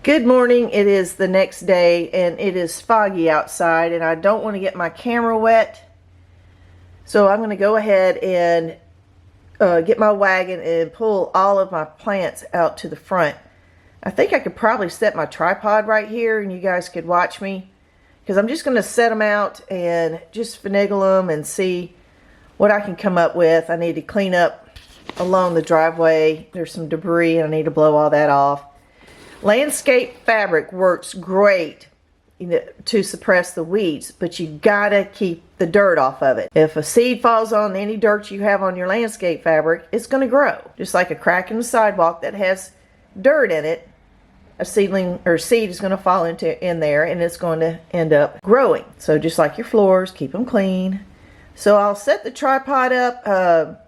Good morning. It is the next day and it is foggy outside and I don't want to get my camera wet. So I'm going to go ahead and get my wagon and pull all of my plants out to the front. I think I could probably set my tripod right here and you guys could watch me, because I'm just going to set them out and just finagle them and see what I can come up with. I need to clean up along the driveway. There's some debris and I need to blow all that off. Landscape fabric works great, you know, to suppress the weeds, but you gotta keep the dirt off of it. If a seed falls on any dirt you have on your landscape fabric, it's going to grow. Just like a crack in the sidewalk that has dirt in it, a seedling or seed is going to fall in there and it's going to end up growing. So just like your floors, keep them clean. So I'll set the tripod up.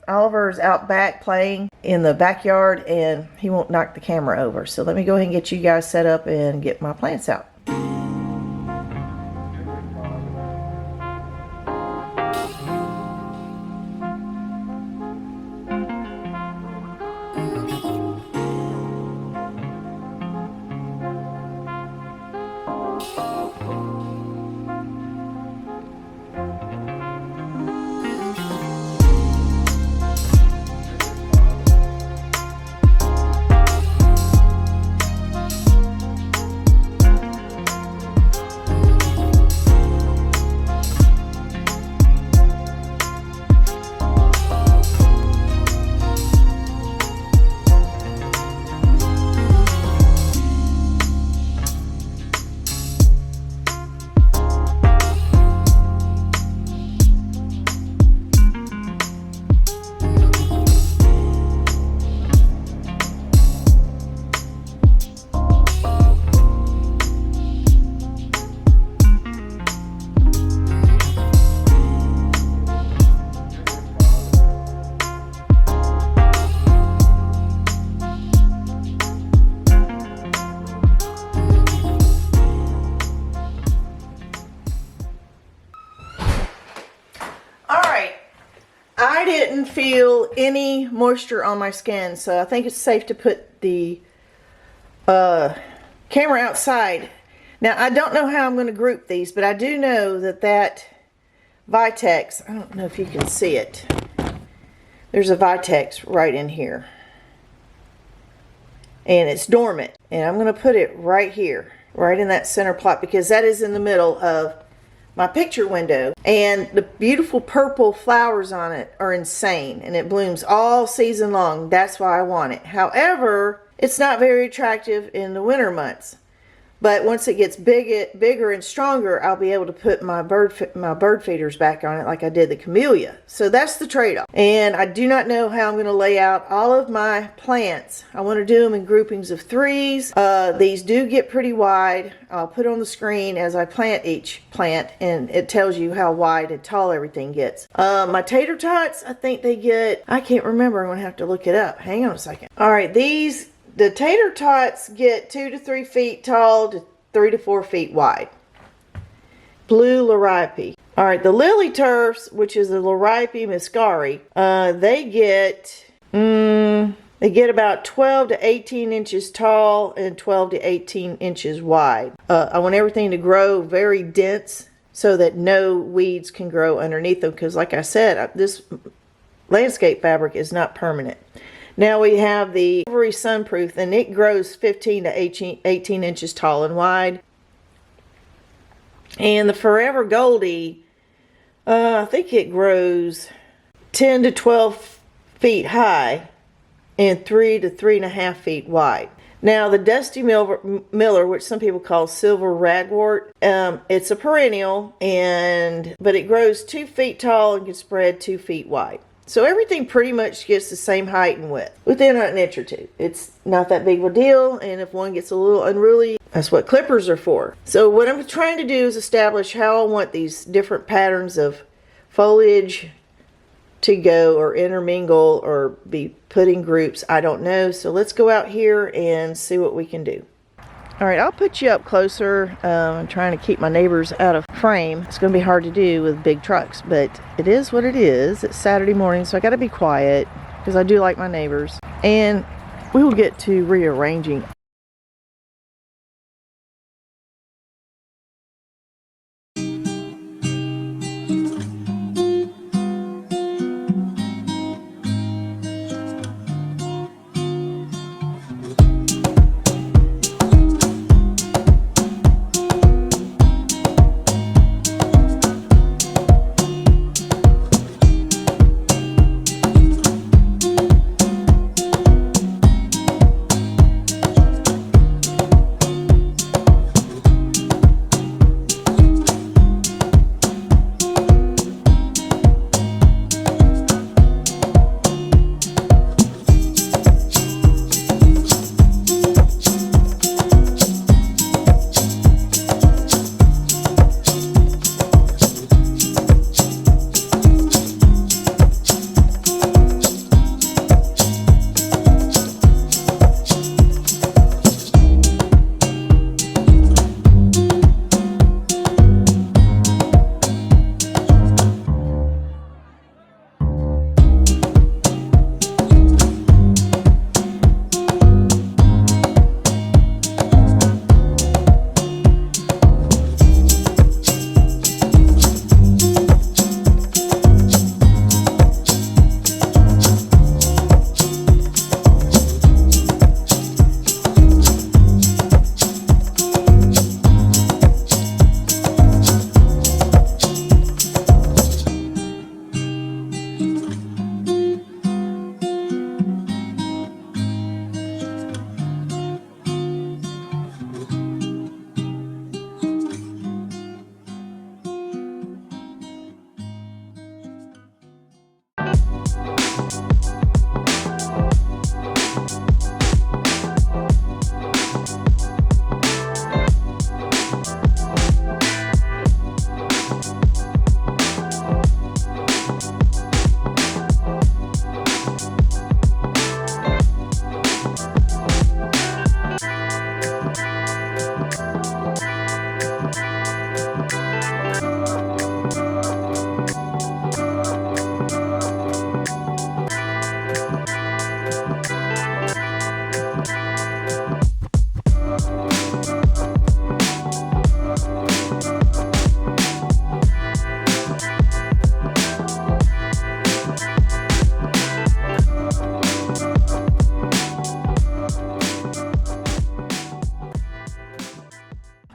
Oliver's out back playing in the backyard and he won't knock the camera over. So let me go ahead and get you guys set up and get my plants out. I didn't feel any moisture on my skin, so I think it's safe to put the camera outside. Now, I don't know how I'm going to group these, but I do know that Vitex, I don't know if you can see it. There's a Vitex right in here. And it's dormant. And I'm going to put it right here, right in that center plot, because that is in the middle of my picture window, and the beautiful purple flowers on it are insane, and it blooms all season long. That's why I want it. However, it's not very attractive in the winter months, but once it gets bigger and stronger, I'll be able to put my bird feeders back on it like I did the camellia. So that's the trade-off. And I do not know how I'm going to lay out all of my plants. I want to do them in groupings of 3s. These do get pretty wide. I'll put on the screen as I plant each plant, and it tells you how wide and tall everything gets. My tater tots, I think they get, I can't remember. I'm going to have to look it up. Hang on a second. All right, the tater tots get 2 to 3 feet tall to 3 to 4 feet wide. Blue Liriope. All right, the lily turfs, which is the Liriope muscari, they get about 12 to 18 inches tall and 12 to 18 inches wide. I want everything to grow very dense so that no weeds can grow underneath them, because like I said, this landscape fabric is not permanent. Now we have the Silvery Sunproof, and it grows 15 to 18 inches tall and wide. And the Forever Goldy, I think it grows 10 to 12 feet high and 3 to 3.5 feet wide. Now the Dusty Miller, which some people call Silver Ragwort, it's a perennial, but it grows 2 feet tall and can spread 2 feet wide. So everything pretty much gets the same height and width within an inch or two. It's not that big of a deal, and if one gets a little unruly, that's what clippers are for. So what I'm trying to do is establish how I want these different patterns of foliage to go, or intermingle, or be put in groups. I don't know. So let's go out here and see what we can do. All right, I'll put you up closer. I'm trying to keep my neighbors out of frame. It's going to be hard to do with big trucks, but it is what it is. It's Saturday morning, so I got to be quiet because I do like my neighbors. and we'll get to rearranging.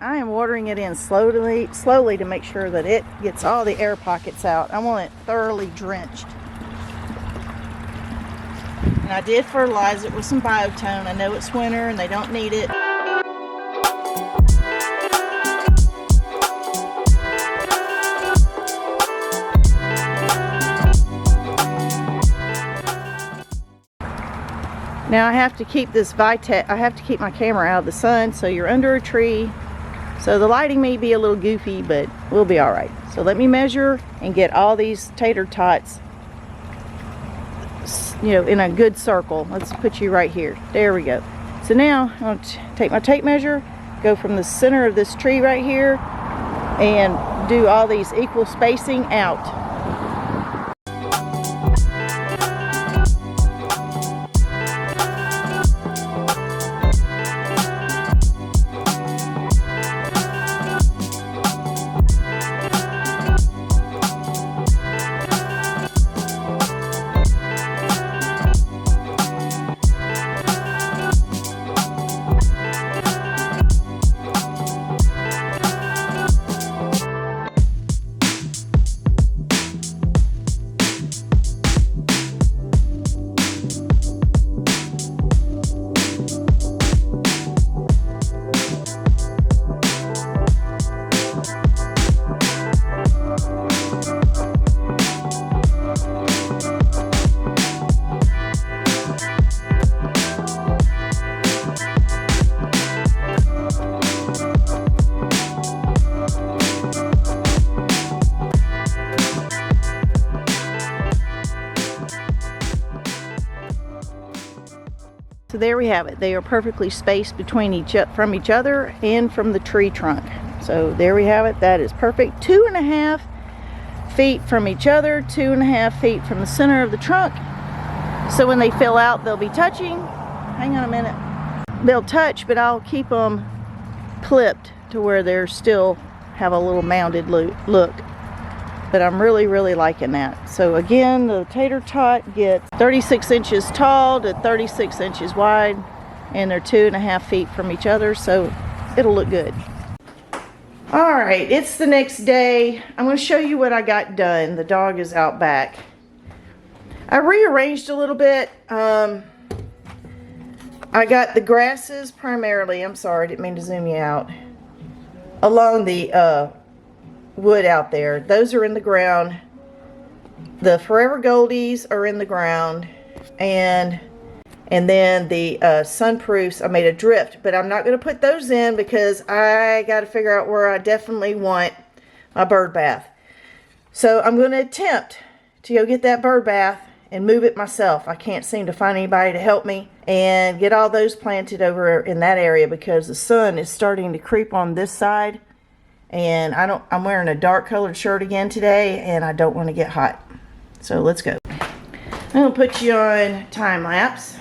I am watering it in slowly to make sure that it gets all the air pockets out. I want it thoroughly drenched. And I did fertilize it with some biotone. I know it's winter and they don't need it. Now I have to keep this Vitex, I have to keep my camera out of the sun, so you're under a tree. So the lighting may be a little goofy, but we'll be all right. So let me measure and get all these tater tots, you know, in a good circle. Let's put you right here. There we go. So now I'm going to take my tape measure, go from the center of this tree right here, and do all these equal spacing out. So there we have it. They are perfectly spaced between from each other and from the tree trunk. So there we have it. That is perfect. 2.5 feet from each other, 2.5 feet from the center of the trunk, So when they fill out, they'll be touching. Hang on a minute. They'll touch, but I'll keep them clipped to where they're still have a little mounded look. But I'm really, really liking that. So again, the tater tot gets 36 inches tall to 36 inches wide, and they're 2.5 feet from each other, so it'll look good. All right, it's the next day. I'm going to show you what I got done. The dog is out back. I rearranged a little bit. I got the grasses primarily, I'm sorry, I didn't mean to zoom you out, along the wood out there. Those are in the ground. The Forever Goldies are in the ground, and then the sunproofs, I made a drift, but I'm not going to put those in because I got to figure out where I definitely want my bird bath. So I'm going to attempt to go get that bird bath and move it myself. I can't seem to find anybody to help me and get all those planted over in that area because the sun is starting to creep on this side, and I'm wearing a dark colored shirt again today, and I don't want to get hot. So let's go. I'm going to put you on time lapse.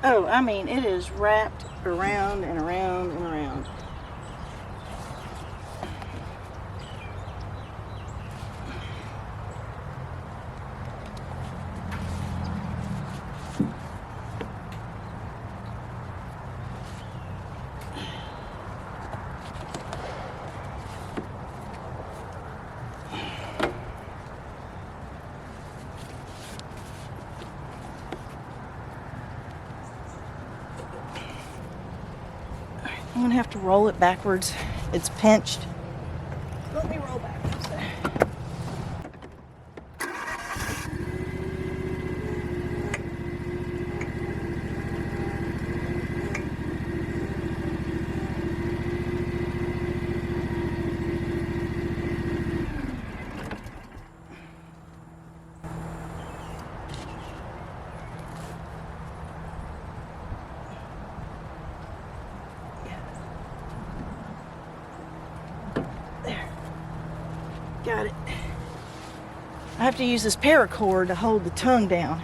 Oh, I mean, it is wrapped around and around and around. I'm gonna have to roll it backwards. It's pinched. Let me roll backwards. Got it. I have to use this paracord to hold the tongue down.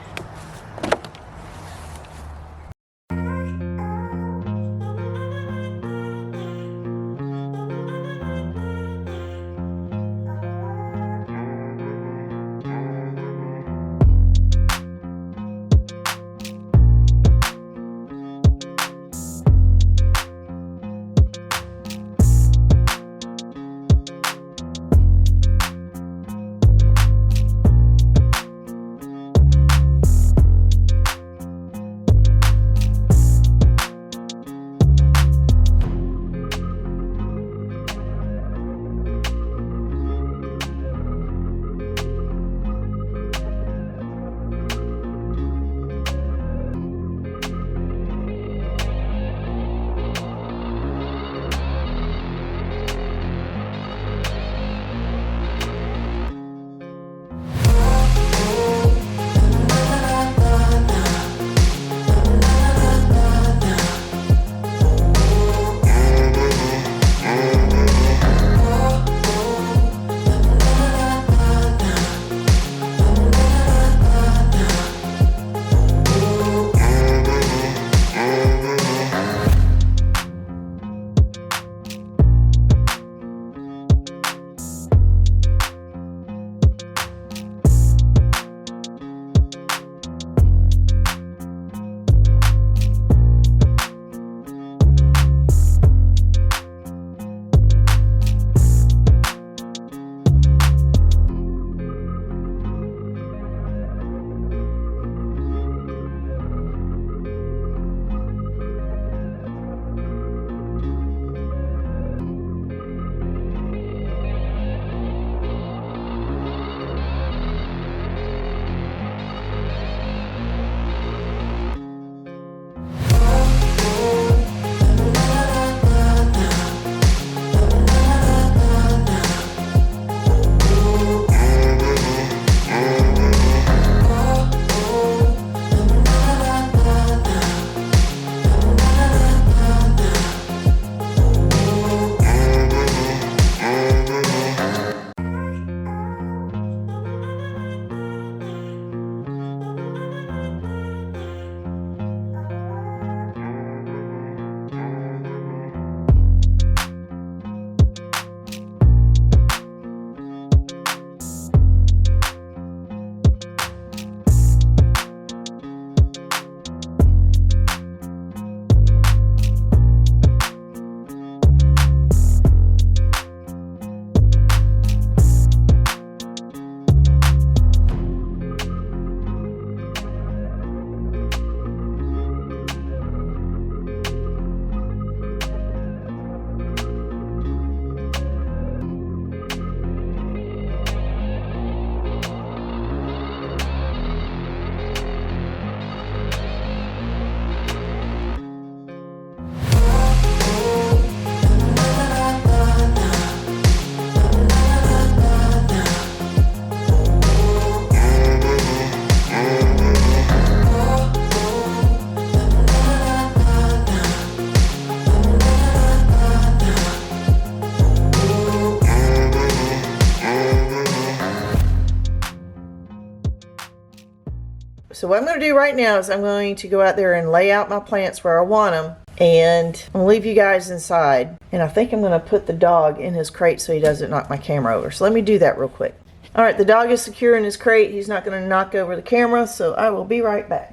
So what I'm going to do right now is I'm going to go out there and lay out my plants where I want them. And I'm going to leave you guys inside. And I think I'm going to put the dog in his crate so he doesn't knock my camera over. So let me do that real quick. All right, the dog is secure in his crate. He's not going to knock over the camera, so I will be right back.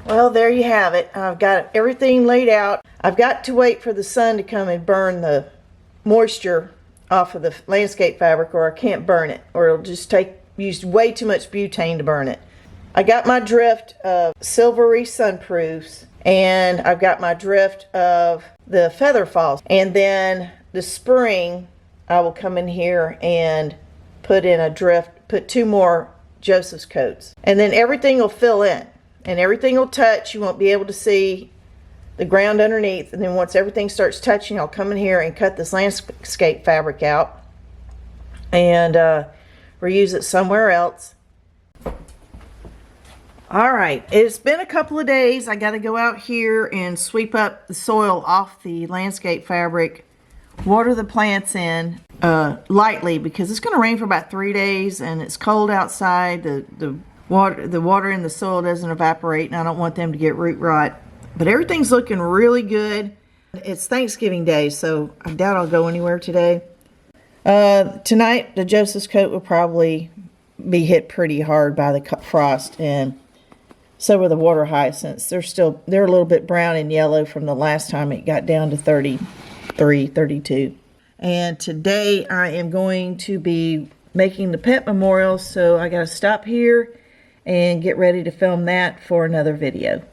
Well, there you have it. I've got everything laid out. I've got to wait for the sun to come and burn the moisture off of the landscape fabric, or I can't burn it, or it'll just use way too much butane to burn it. I got my drift of silvery sunproofs, and I've got my drift of the feather falls. And then the spring, I will come in here and put in a drift, put 2 more Joseph's coats. And then everything will fill in. And everything will touch. You won't be able to see the ground underneath. And then once everything starts touching, I'll come in here and cut this landscape fabric out and reuse it somewhere else. All right, it's been a couple of days. I got to go out here and sweep up the soil off the landscape fabric, water the plants in lightly, because it's going to rain for about 3 days and it's cold outside. The water in the soil doesn't evaporate, and I don't want them to get root rot. But everything's looking really good. It's Thanksgiving Day, so I doubt I'll go anywhere today. Tonight, the Joseph's coat will probably be hit pretty hard by the frost, and so will the water hyacinths. They're a little bit brown and yellow from the last time it got down to 33, 32. And today I am going to be making the pet memorials, so I got to stop here and get ready to film that for another video.